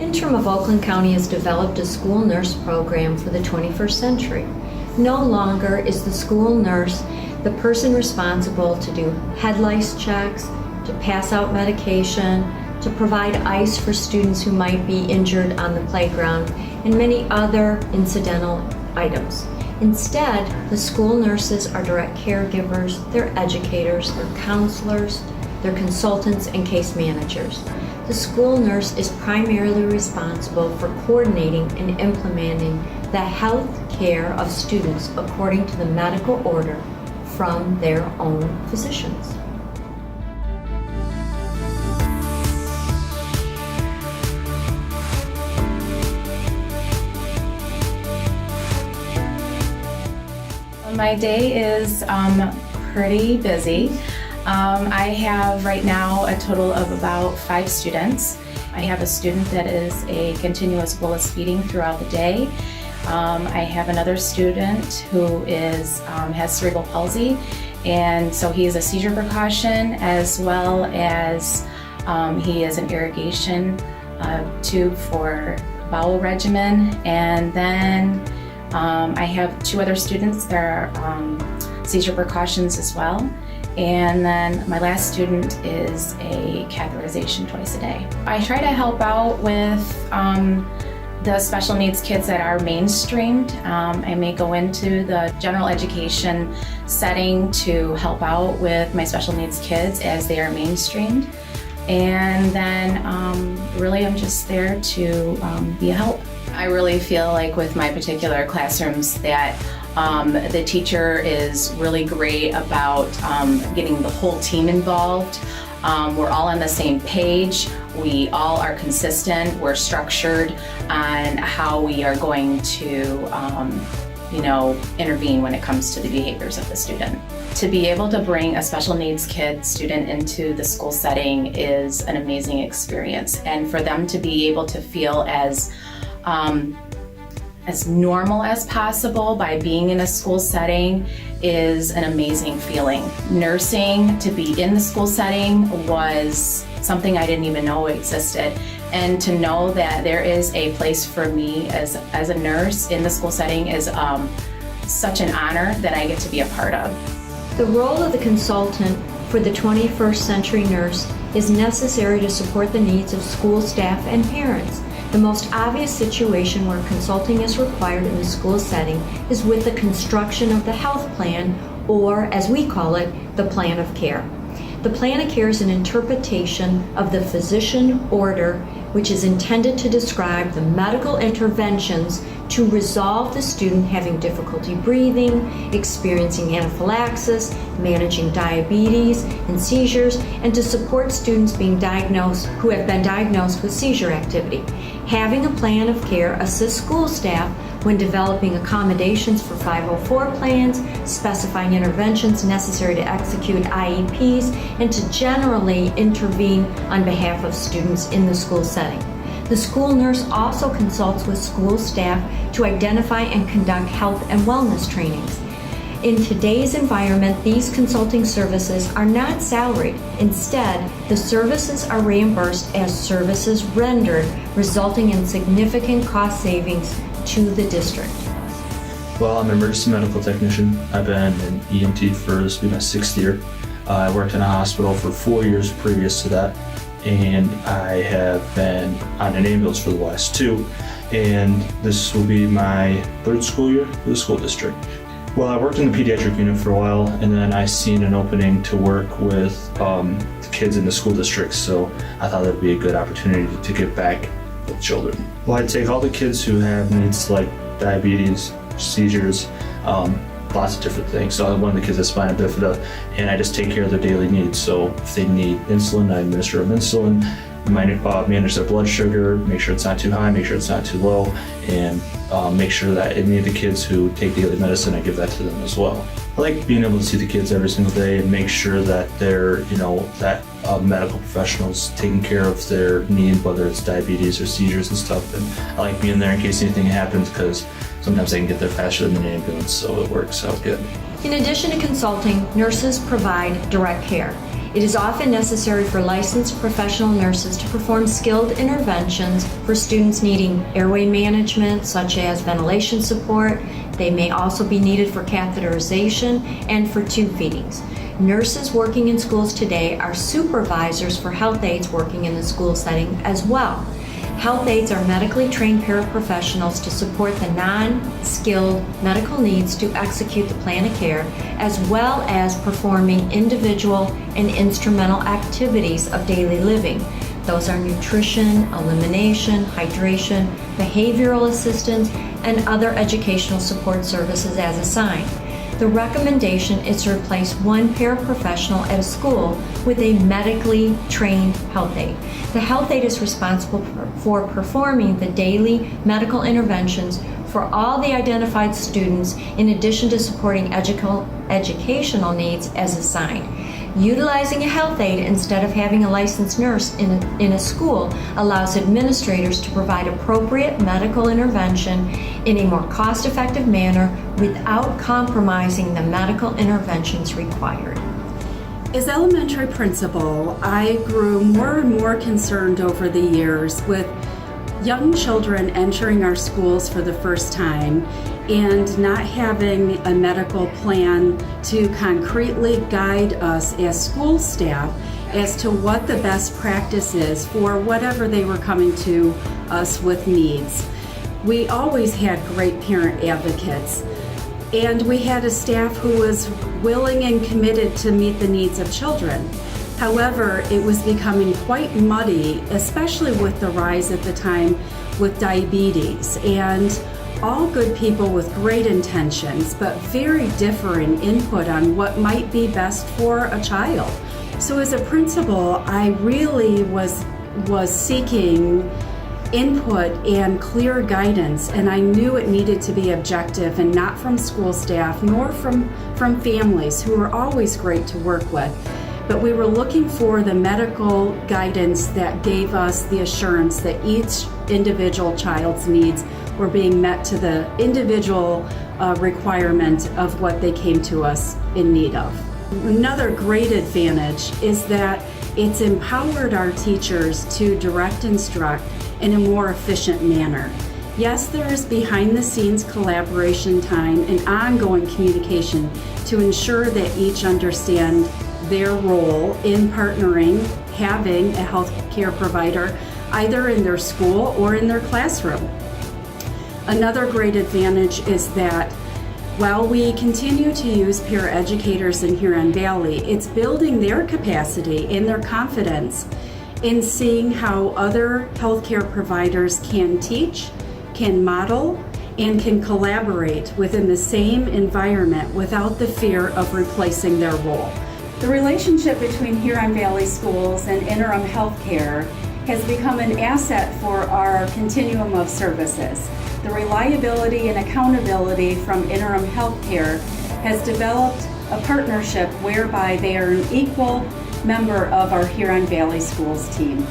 Interim of Oakland County has developed a school nurse program for the 21st century. No longer is the school nurse the person responsible to do head lice checks, to pass out medication, to provide ice for students who might be injured on the playground, and many other incidental items. Instead, the school nurses are direct caregivers, they're educators, they're counselors, they're consultants and case managers. The school nurse is primarily responsible for coordinating and implementing the health care of students according to the medical order from their own physicians. My day is pretty busy. I have right now a total of about 5 students. I have a student that is a continuous bolus feeding throughout the day. I have another student who has cerebral palsy, and so he is a seizure precaution, as well as he is an irrigation tube for bowel regimen. And then I have 2 other students that are seizure precautions as well. And then my last student is a catheterization twice a day. I try to help out with the special needs kids that are mainstreamed. I may go into the general education setting to help out with my special needs kids as they are mainstreamed. And then really I'm just there to be a help. I really feel like with my particular classrooms that the teacher is really great about getting the whole team involved. We're all on the same page. We all are consistent. We're structured on how we are going to intervene when it comes to the behaviors of the student. To be able to bring a special needs student into the school setting is an amazing experience. And for them to be able to feel as normal as possible by being in a school setting is an amazing feeling. Nursing, to be in the school setting, was something I didn't even know existed. And to know that there is a place for me as a nurse in the school setting is such an honor that I get to be a part of. The role of the consultant for the 21st century nurse is necessary to support the needs of school staff and parents. The most obvious situation where consulting is required in the school setting is with the construction of the health plan, or as we call it, the plan of care. The plan of care is an interpretation of the physician order, which is intended to describe the medical interventions to resolve the student having difficulty breathing, experiencing anaphylaxis, managing diabetes and seizures, and to support students who have been diagnosed with seizure activity. Having a plan of care assists school staff when developing accommodations for 504 plans, specifying interventions necessary to execute IEPs, and to generally intervene on behalf of students in the school setting. The school nurse also consults with school staff to identify and conduct health and wellness trainings. In today's environment, these consulting services are not salaried. Instead, the services are reimbursed as services rendered, resulting in significant cost savings to the district. Well, I'm an emergency medical technician. I've been an EMT for this will be my 6th year. I worked in a hospital for 4 years previous to that, and I have been on an ambulance for the last 2, and this will be my 3rd school year for the school district. Well, I worked in the pediatric unit for a while, and then I seen an opening to work with the kids in the school district, so I thought that'd be a good opportunity to get back with children. Well, I take all the kids who have needs like diabetes, seizures, lots of different things. So one of the kids has spina bifida, and I just take care of their daily needs. So if they need insulin, I administer them insulin, manage their blood sugar, make sure it's not too high, make sure it's not too low, and make sure that any of the kids who take daily medicine, I give that to them as well. I like being able to see the kids every single day and make sure that they're, that medical professionals taking care of their need, whether it's diabetes or seizures and stuff. And I like being there in case anything happens, because sometimes they can get there faster than an ambulance, so it works out good. In addition to consulting, nurses provide direct care. It is often necessary for licensed professional nurses to perform skilled interventions for students needing airway management, such as ventilation support. They may also be needed for catheterization and for tube feedings. Nurses working in schools today are supervisors for health aides working in the school setting as well. Health aides are medically trained paraprofessionals to support the non-skilled medical needs to execute the plan of care, as well as performing individual and instrumental activities of daily living. Those are nutrition, elimination, hydration, behavioral assistance, and other educational support services as assigned. The recommendation is to replace one paraprofessional at a school with a medically trained health aide. The health aide is responsible for performing the daily medical interventions for all the identified students, in addition to supporting educational needs as assigned. Utilizing a health aide instead of having a licensed nurse in a school allows administrators to provide appropriate medical intervention in a more cost-effective manner without compromising the medical interventions required. As elementary principal, I grew more and more concerned over the years with young children entering our schools for the first time and not having a medical plan to concretely guide us as school staff as to what the best practice is for whatever they were coming to us with needs. We always had great parent advocates, and we had a staff who was willing and committed to meet the needs of children. However, it was becoming quite muddy, especially with the rise at the time with diabetes, and all good people with great intentions, but very differing input on what might be best for a child. So as a principal, I really was seeking input and clear guidance, and I knew it needed to be objective and not from school staff nor from families who were always great to work with. But we were looking for the medical guidance that gave us the assurance that each individual child's needs were being met to the individual requirement of what they came to us in need of. Another great advantage is that it's empowered our teachers to direct instruct in a more efficient manner. Yes, there is behind-the-scenes collaboration time and ongoing communication to ensure that each understand their role in partnering, having a health care provider either in their school or in their classroom. Another great advantage is that while we continue to use paraeducators in Huron Valley, it's building their capacity and their confidence in seeing how other healthcare providers can teach, can model, and can collaborate within the same environment without the fear of replacing their role. The relationship between Huron Valley Schools and Interim Healthcare has become an asset for our continuum of services. The reliability and accountability from Interim Healthcare has developed a partnership whereby they are an equal member of our Huron Valley Schools team.